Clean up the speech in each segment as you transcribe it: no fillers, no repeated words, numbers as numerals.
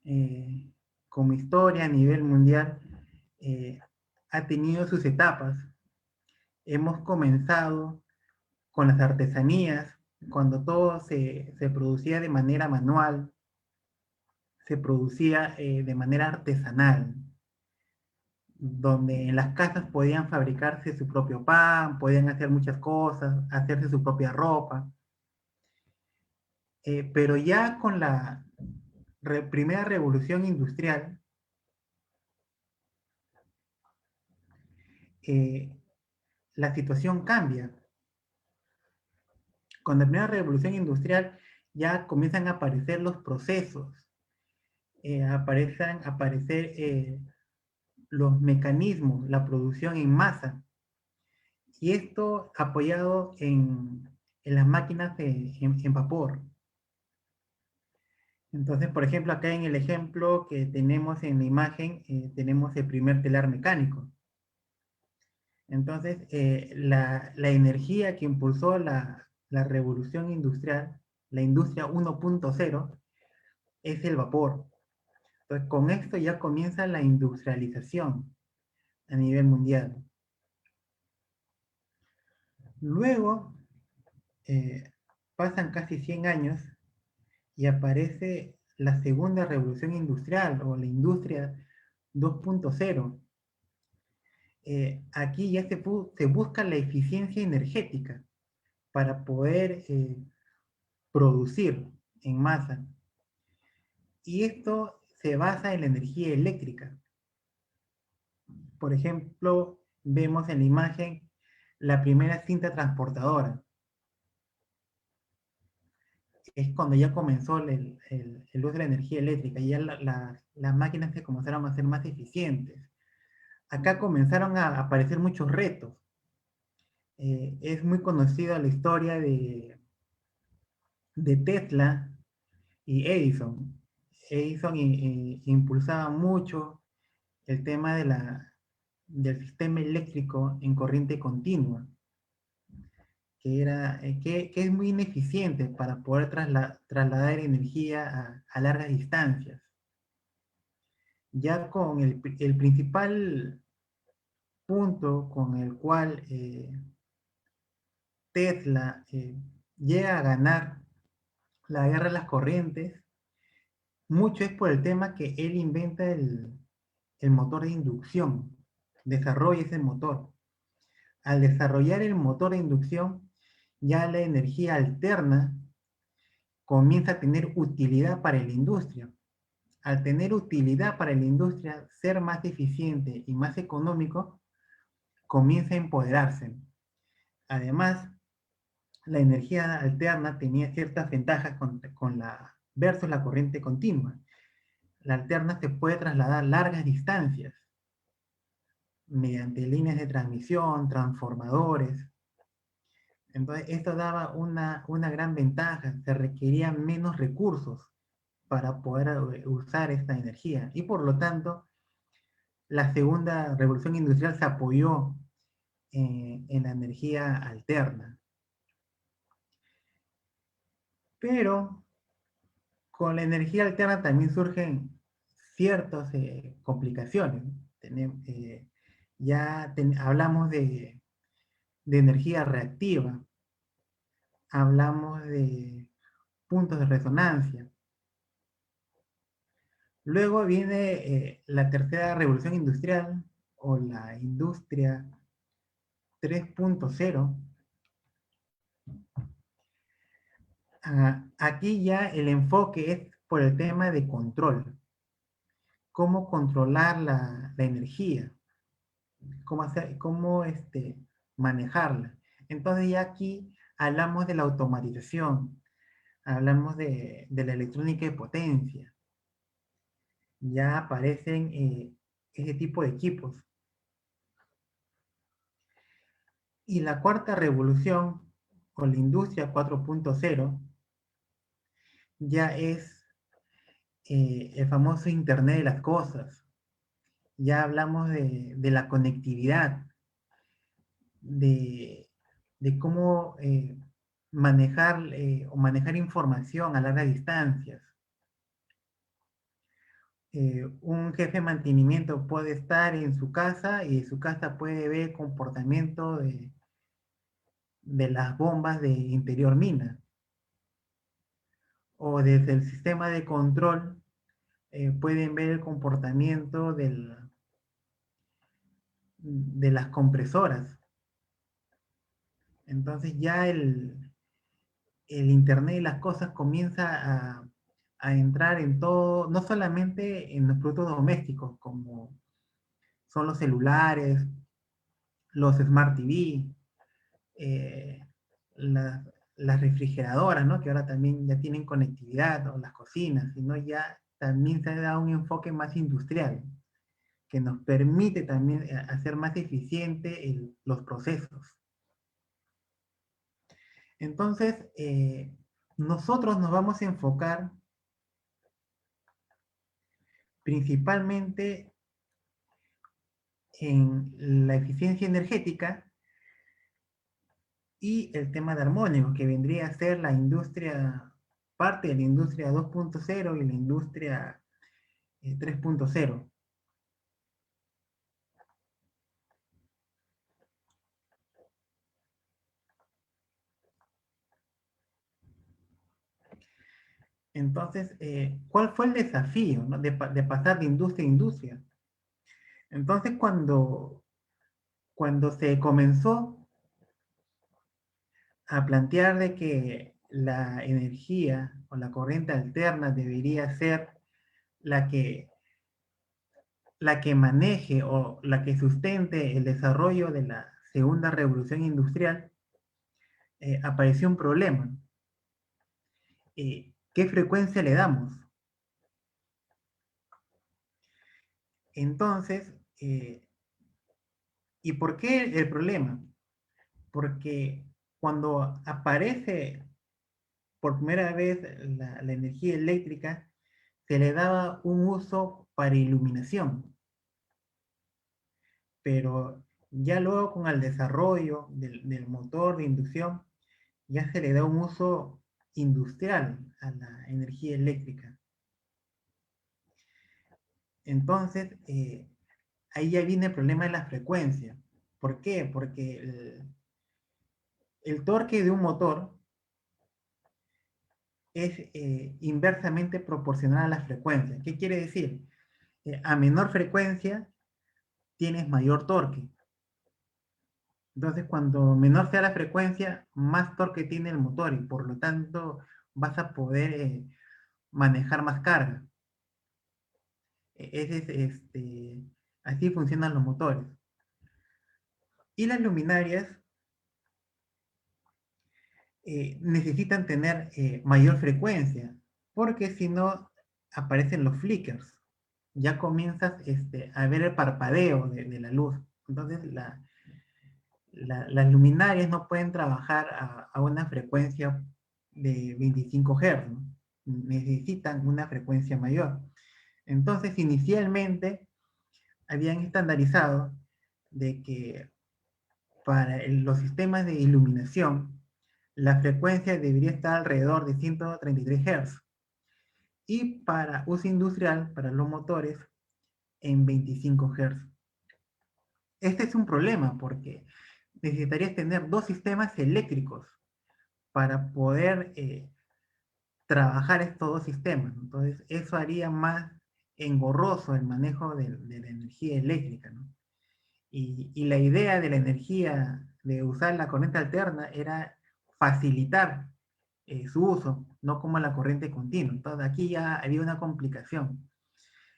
eh, como historia a nivel mundial, eh, ha tenido sus etapas. Hemos comenzado con las artesanías, cuando todo se producía de manera manual, se producía de manera artesanal, donde en las casas podían fabricarse su propio pan, podían hacer muchas cosas, hacerse su propia ropa. Pero ya con la primera revolución industrial, eh, la situación cambia. Con la primera revolución industrial ya comienzan a aparecer los procesos, a aparecer los mecanismos, la producción en masa. Y esto apoyado en las máquinas en vapor. Entonces, por ejemplo, acá en el ejemplo que tenemos en la imagen, tenemos el primer telar mecánico. Entonces, la energía que impulsó la revolución industrial, la industria 1.0, es el vapor. Entonces, con esto ya comienza la industrialización a nivel mundial. Luego, eh, pasan casi 100 años y aparece la segunda revolución industrial o la industria 2.0. Aquí ya se busca la eficiencia energética para poder producir en masa. Y esto se basa en la energía eléctrica. Por ejemplo, vemos en la imagen la primera cinta transportadora. Es cuando ya comenzó el uso de la energía eléctrica y ya las máquinas se comenzaron a ser más eficientes. Acá comenzaron a aparecer muchos retos. Es muy conocida la historia de Tesla y Edison. Edison impulsaba mucho el tema del sistema eléctrico en corriente continua, que es muy ineficiente para poder trasladar energía a largas distancias. Ya con el principal punto con el cual Tesla llega a ganar la guerra de las corrientes, mucho es por el tema que él inventa el motor de inducción, desarrolla ese motor. Al desarrollar el motor de inducción, ya la energía alterna comienza a tener utilidad para la industria. Al tener utilidad para la industria, ser más eficiente y más económico, comienza a empoderarse. Además, la energía alterna tenía ciertas ventajas versus la corriente continua. La alterna se puede trasladar largas distancias mediante líneas de transmisión, transformadores. Entonces, esto daba una gran ventaja. Se requerían menos recursos para poder usar esta energía. Y por lo tanto, la segunda revolución industrial se apoyó en la energía alterna. Pero con la energía alterna también surgen ciertas complicaciones. Hablamos de energía reactiva, hablamos de puntos de resonancia. Luego viene la tercera revolución industrial o la industria 3.0. Aquí ya el enfoque es por el tema de control. Cómo controlar la energía, cómo manejarla. Entonces ya aquí hablamos de la automatización, hablamos de la electrónica de potencia. Ya aparecen ese tipo de equipos. Y la cuarta revolución, con la industria 4.0, ya es el famoso Internet de las cosas. Ya hablamos de la conectividad, de, de cómo manejar o manejar información a largas distancias. un jefe de mantenimiento puede estar en su casa y de su casa puede ver el comportamiento de las bombas de interior mina. O desde el sistema de control pueden ver el comportamiento de las compresoras. Entonces ya el Internet de las cosas comienza a entrar en todo, no solamente en los productos domésticos, como son los celulares, los Smart TV, eh, la- las refrigeradoras, ¿no? Que ahora también ya tienen conectividad, o las cocinas, sino ya también se da un enfoque más industrial, que nos permite también hacer más eficiente los procesos. Entonces, nosotros nos vamos a enfocar principalmente en la eficiencia energética y el tema de armónicos, que vendría a ser la industria, parte de la industria 2.0 y la industria 3.0. Entonces, ¿cuál fue el desafío, ¿no? De pasar de industria a industria? Entonces, cuando se comenzó a plantear de que la energía o la corriente alterna debería ser la que, la que maneje o la que sustente el desarrollo de la segunda revolución industrial, apareció un problema. ¿Qué frecuencia le damos? Entonces, ¿y por qué el problema? Porque cuando aparece por primera vez la energía eléctrica, se le daba un uso para iluminación, pero ya luego con el desarrollo del motor de inducción, ya se le da un uso industrial a la energía eléctrica. Entonces, ahí ya viene el problema de la frecuencia. ¿Por qué? Porque el torque de un motor es inversamente proporcional a la frecuencia. ¿Qué quiere decir? A menor frecuencia tienes mayor torque. Entonces, cuando menor sea la frecuencia, más torque tiene el motor y por lo tanto vas a poder manejar más carga. Así funcionan los motores. Y las luminarias necesitan tener mayor frecuencia, porque si no aparecen los flickers. Ya comienzas a ver el parpadeo de la luz. Entonces, las luminarias no pueden trabajar a una frecuencia de 25 Hz, ¿no? Necesitan una frecuencia mayor. Entonces, inicialmente habían estandarizado de que para los sistemas de iluminación, la frecuencia debería estar alrededor de 133 Hz. Y para uso industrial, para los motores, en 25 Hz. Este es un problema porque necesitarías tener dos sistemas eléctricos para poder trabajar estos dos sistemas. Entonces, eso haría más engorroso el manejo de la energía eléctrica, ¿no? Y la idea de la energía, de usar la corriente alterna, era facilitar su uso, no como la corriente continua. Entonces, aquí ya había una complicación.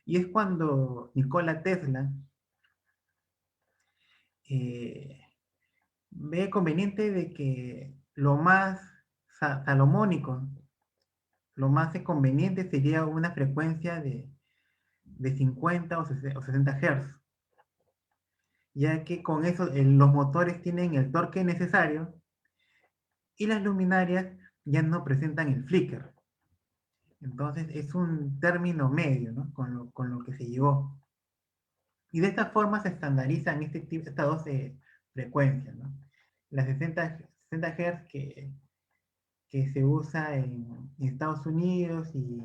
Y es cuando Nikola Tesla eh, ve conveniente de que lo más salomónico, lo más conveniente sería una frecuencia de 50 o 60 Hz, ya que con eso los motores tienen el torque necesario y las luminarias ya no presentan el flicker. Entonces es un término medio, ¿no? Con lo que se llegó. Y de esta forma se estandarizan estas dos frecuencias, ¿no? Las 60 Hz que se usa en Estados Unidos y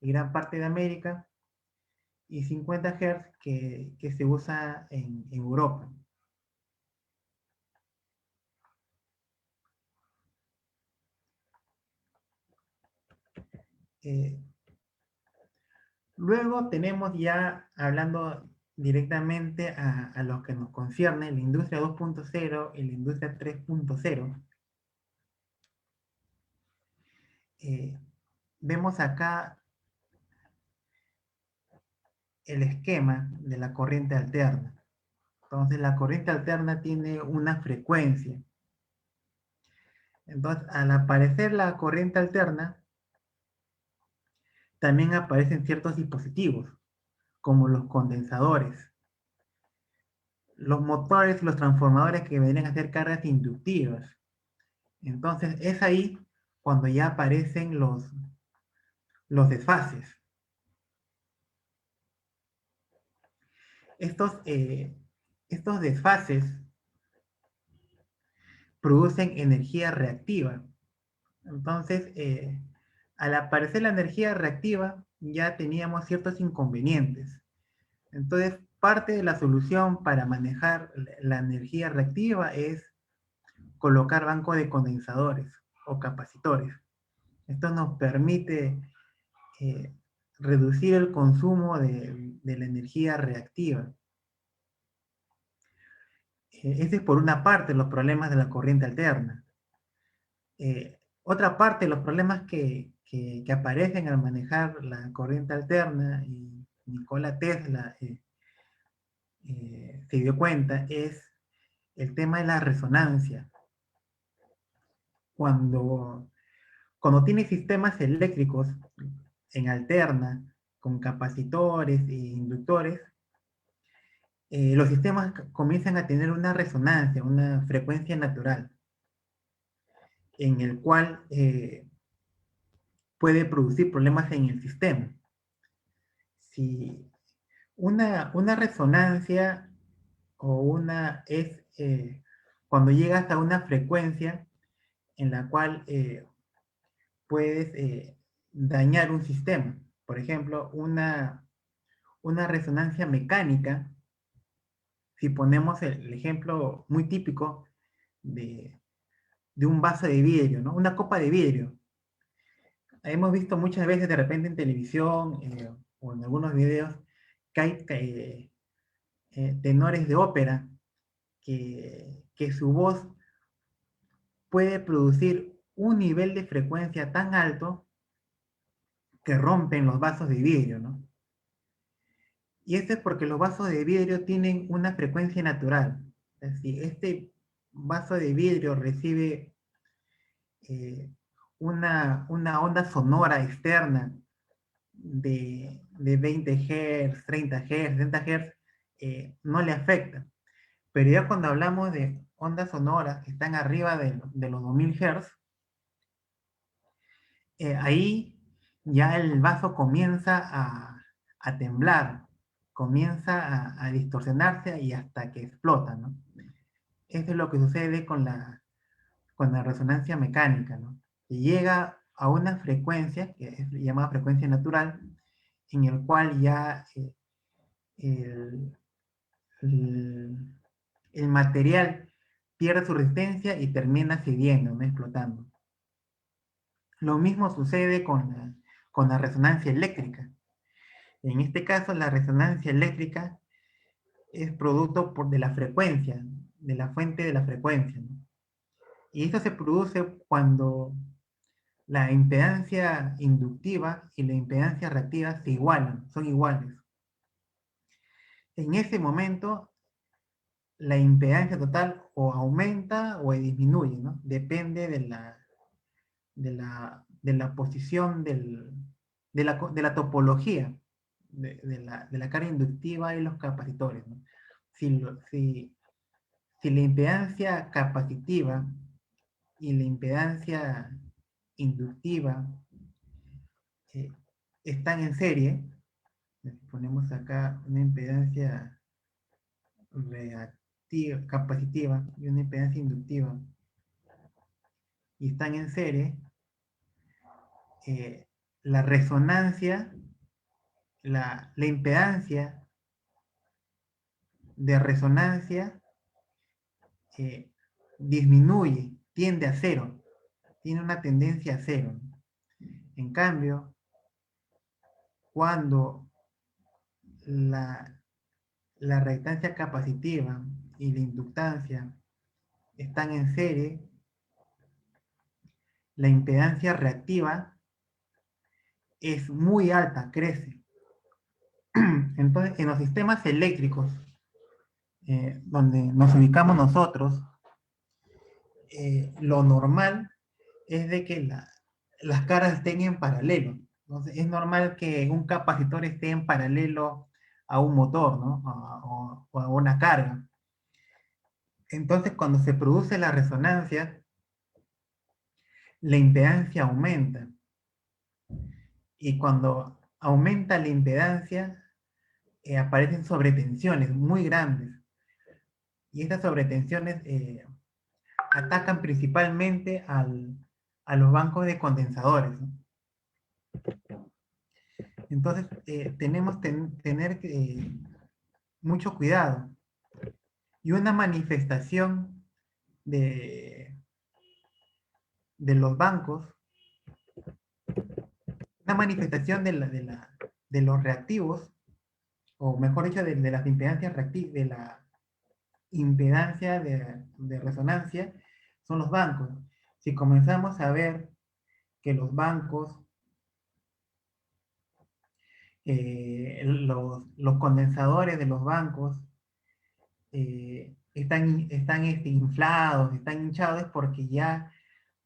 gran parte de América, y 50 Hz que se usa en Europa. Luego tenemos ya, hablando directamente a lo que nos concierne, la industria 2.0 y la industria 3.0. Vemos acá el esquema de la corriente alterna. Entonces, la corriente alterna tiene una frecuencia. Entonces, al aparecer la corriente alterna, también aparecen ciertos dispositivos, como los condensadores, los motores, los transformadores que vendrían a ser cargas inductivas. Entonces, es ahí cuando ya aparecen los desfases. Estos desfases producen energía reactiva. Entonces, al aparecer la energía reactiva, ya teníamos ciertos inconvenientes. Entonces, parte de la solución para manejar la energía reactiva es colocar bancos de condensadores o capacitores. Esto nos permite eh, reducir el consumo de la energía reactiva. Ese es por una parte los problemas de la corriente alterna. Otra parte, los problemas que aparecen al manejar la corriente alterna, y Nikola Tesla se dio cuenta, es el tema de la resonancia. Cuando, cuando tiene sistemas eléctricos en alterna, con capacitores e inductores, los sistemas comienzan a tener una resonancia, una frecuencia natural, en el cual puede producir problemas en el sistema. Si una resonancia o es cuando llega hasta una frecuencia en la cual puedes dañar un sistema. Por ejemplo, una resonancia mecánica, si ponemos el ejemplo muy típico de, de un vaso de vidrio, ¿no? Una copa de vidrio. Hemos visto muchas veces de repente en televisión o en algunos videos que hay tenores de ópera que su voz puede producir un nivel de frecuencia tan alto que rompen los vasos de vidrio, ¿no? Y esto es porque los vasos de vidrio tienen una frecuencia natural. Es decir, este vaso de vidrio recibe una onda sonora externa de 20 Hz, 30 Hz, 60 Hz, no le afecta. Pero ya cuando hablamos de ondas sonoras que están arriba de los 2000 Hz, ahí ya el vaso comienza a temblar, comienza a distorsionarse y hasta que explota, ¿no? Eso es lo que sucede con la resonancia mecánica, ¿no? Que llega a una frecuencia, que es llamada frecuencia natural, en el cual ya el, el, el material pierde su resistencia y termina cediendo, ¿no? Explotando. Lo mismo sucede con la resonancia eléctrica. En este caso, la resonancia eléctrica es producto de la frecuencia, de la fuente de la frecuencia, ¿no? Y esto se produce cuando la impedancia inductiva y la impedancia reactiva se igualan, son iguales. En ese momento, la impedancia total o aumenta o disminuye, ¿no? Depende de la posición de la topología de la carga inductiva y los capacitores, ¿no? Si, si la impedancia capacitiva y la impedancia inductiva eh, están en serie, ponemos acá una impedancia reactiva, capacitiva y una impedancia inductiva, y están en serie, la resonancia la impedancia de resonancia disminuye, tiende a cero, tiene una tendencia a cero. En cambio, cuando la, la reactancia capacitiva y la inductancia están en serie, la impedancia reactiva es muy alta, crece. Entonces, en los sistemas eléctricos, donde nos ubicamos nosotros, lo normal es de que las caras estén en paralelo. Entonces, es normal que un capacitor esté en paralelo a un motor, ¿no? O a una carga. Entonces, cuando se produce la resonancia, la impedancia aumenta. Y cuando aumenta la impedancia, aparecen sobretensiones muy grandes. Y estas sobretensiones atacan principalmente a los bancos de condensadores, ¿no? Entonces, tenemos que tener mucho cuidado. Y una manifestación de, de los bancos, una manifestación de los reactivos, o mejor dicho, de las impedancias reactivas, de la impedancia de resonancia, son los bancos. Si comenzamos a ver que los bancos, los condensadores de los bancos están inflados, están hinchados, es porque ya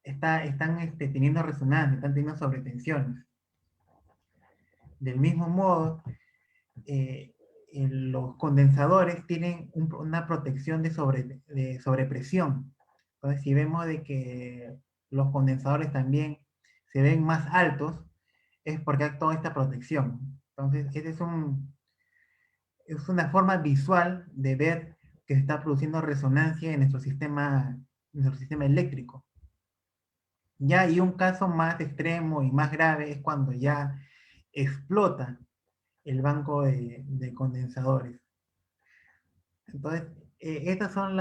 están teniendo resonancia, están teniendo sobretensiones. Del mismo modo, los condensadores tienen una protección de sobrepresión. Entonces, si vemos de que los condensadores también se ven más altos, es porque hay toda esta protección. Entonces, es una forma visual de ver que se está produciendo resonancia en nuestro sistema eléctrico. Ya, y un caso más extremo y más grave es cuando ya explota el banco de condensadores. Entonces, estos son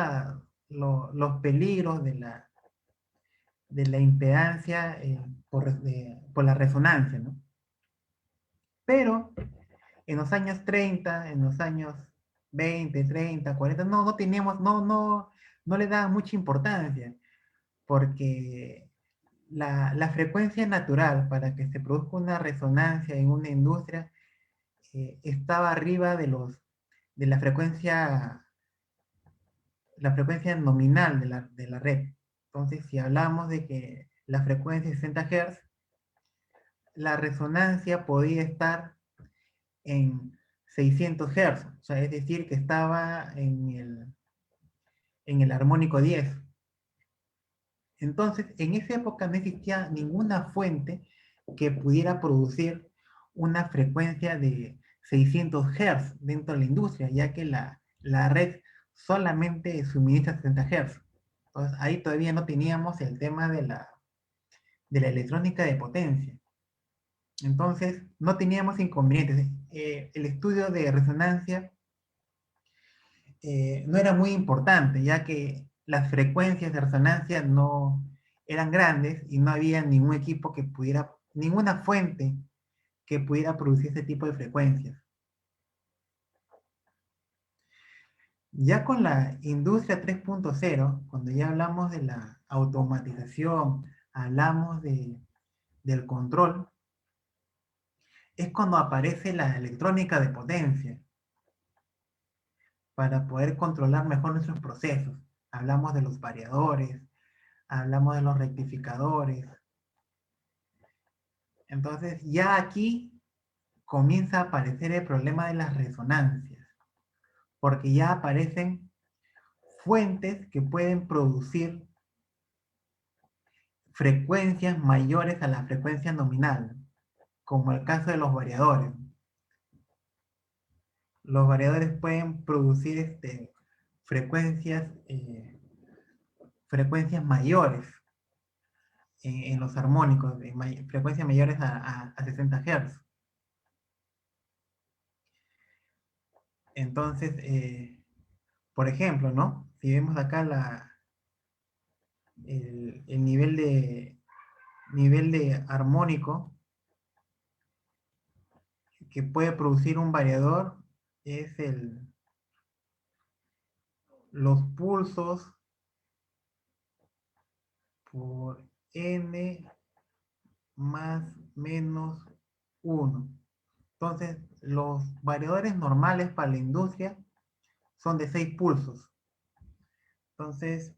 los peligros de la impedancia por la resonancia, ¿no? Pero en los años 30, en los años 20, 30, 40, no teníamos, no le daban mucha importancia, porque la frecuencia natural para que se produzca una resonancia en una industria estaba arriba de la frecuencia nominal de la red. Entonces, si hablamos de que la frecuencia es 60 Hz, la resonancia podía estar en 600 Hz, o sea, es decir, que estaba en el armónico 10. Entonces, en esa época no existía ninguna fuente que pudiera producir una frecuencia de 600 Hz dentro de la industria, ya que la red solamente suministra 60 Hz. Entonces, ahí todavía no teníamos el tema de la electrónica de potencia. Entonces, no teníamos inconvenientes. El estudio de resonancia no era muy importante, ya que las frecuencias de resonancia no eran grandes y no había ningún equipo que pudiera, ninguna fuente que pudiera producir este tipo de frecuencias. Ya con la industria 3.0, cuando ya hablamos de la automatización, hablamos del control, es cuando aparece la electrónica de potencia para poder controlar mejor nuestros procesos. Hablamos de los variadores, hablamos de los rectificadores. Entonces, ya aquí comienza a aparecer el problema de las resonancias, porque ya aparecen fuentes que pueden producir frecuencias mayores a la frecuencia nominal, como el caso de los variadores. Los variadores pueden producir frecuencias, frecuencias mayores en los armónicos, frecuencias mayores a 60 Hz. Entonces, por ejemplo, ¿no? Si vemos acá el nivel de armónico que puede producir un variador es los pulsos por n más menos 1. Entonces, los variadores normales para la industria son de 6 pulsos. Entonces,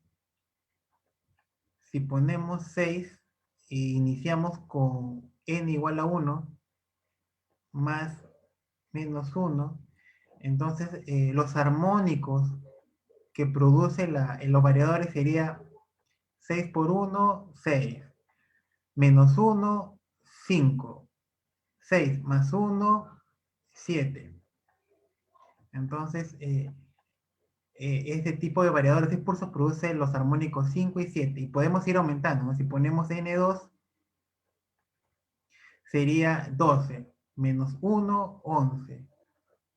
si ponemos 6 e iniciamos con n igual a 1 más menos 1, entonces los armónicos que produce los variadores sería 6 por 1, 6, menos 1, 5, 6 más 1, 7. Entonces, este tipo de variadores de pulsos produce los armónicos 5 y 7. Y podemos ir aumentando, ¿no? Si ponemos N2, sería 12, menos 1, 11,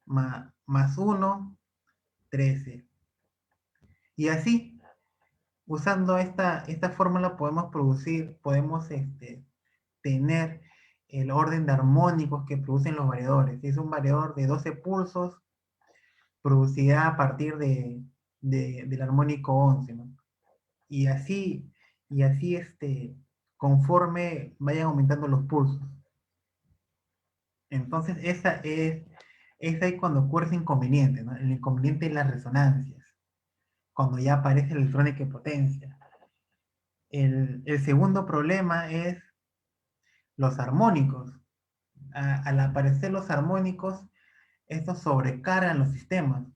más 1, 13. Y así, usando esta fórmula podemos tener el orden de armónicos que producen los variadores. Si es un variador de 12 pulsos, producirá a partir del armónico 11, ¿no? Y así, conforme vayan aumentando los pulsos. Entonces, es ahí cuando ocurre ese inconveniente, ¿no? El inconveniente es las resonancias, cuando ya aparece la electrónica de potencia. El segundo problema es los armónicos. Al aparecer los armónicos, estos sobrecargan los sistemas,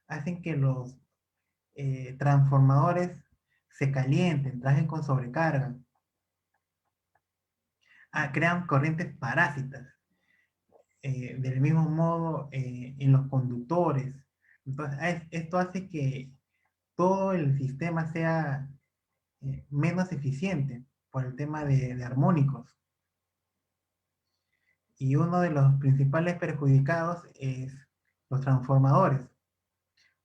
hacen que los transformadores se calienten, trajen con sobrecarga, crean corrientes parásitas. Del mismo modo en los conductores. Entonces, esto hace que todo el sistema sea menos eficiente por el tema de armónicos. Y uno de los principales perjudicados es los transformadores.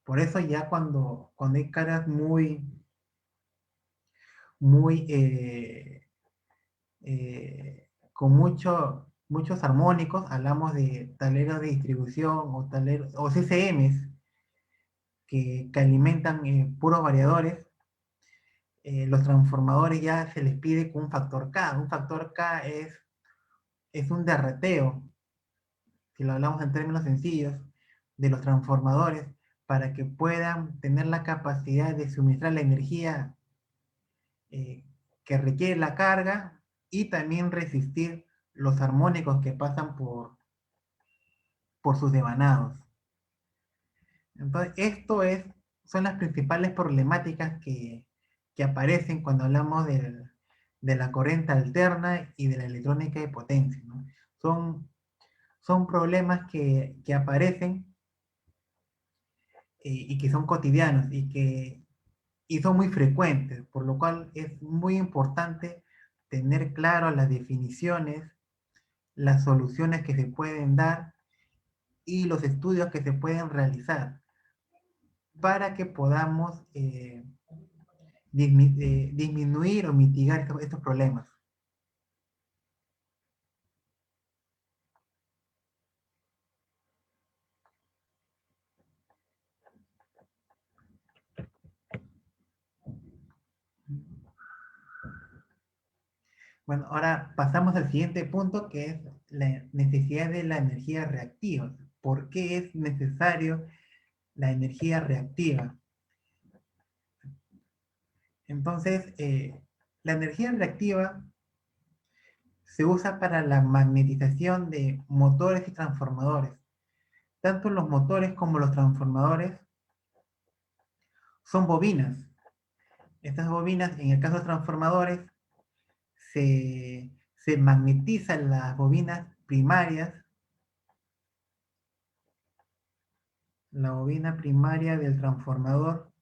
Por eso ya cuando hay cargas muy con muchos armónicos, hablamos de tableros de distribución o CCMs que alimentan puros variadores. Los transformadores ya se les pide con un factor K. Un factor K es un derreteo, si lo hablamos en términos sencillos, de los transformadores para que puedan tener la capacidad de suministrar la energía eh, que requiere la carga y también resistir los armónicos que pasan por sus devanados. Entonces, son las principales problemáticas que aparecen cuando hablamos de la corriente alterna y de la electrónica de potencia, ¿no? Son problemas que aparecen y que son cotidianos y son muy frecuentes, por lo cual es muy importante tener claro las definiciones, las soluciones que se pueden dar y los estudios que se pueden realizar para que podamos disminuir o mitigar estos problemas. Bueno, ahora pasamos al siguiente punto, que es la necesidad de la energía reactiva. ¿Por qué es necesario la energía reactiva? Entonces, la energía reactiva se usa para la magnetización de motores y transformadores. Tanto los motores como los transformadores son bobinas. Estas bobinas, en el caso de transformadores, se magnetizan las bobinas primarias, la bobina primaria del transformador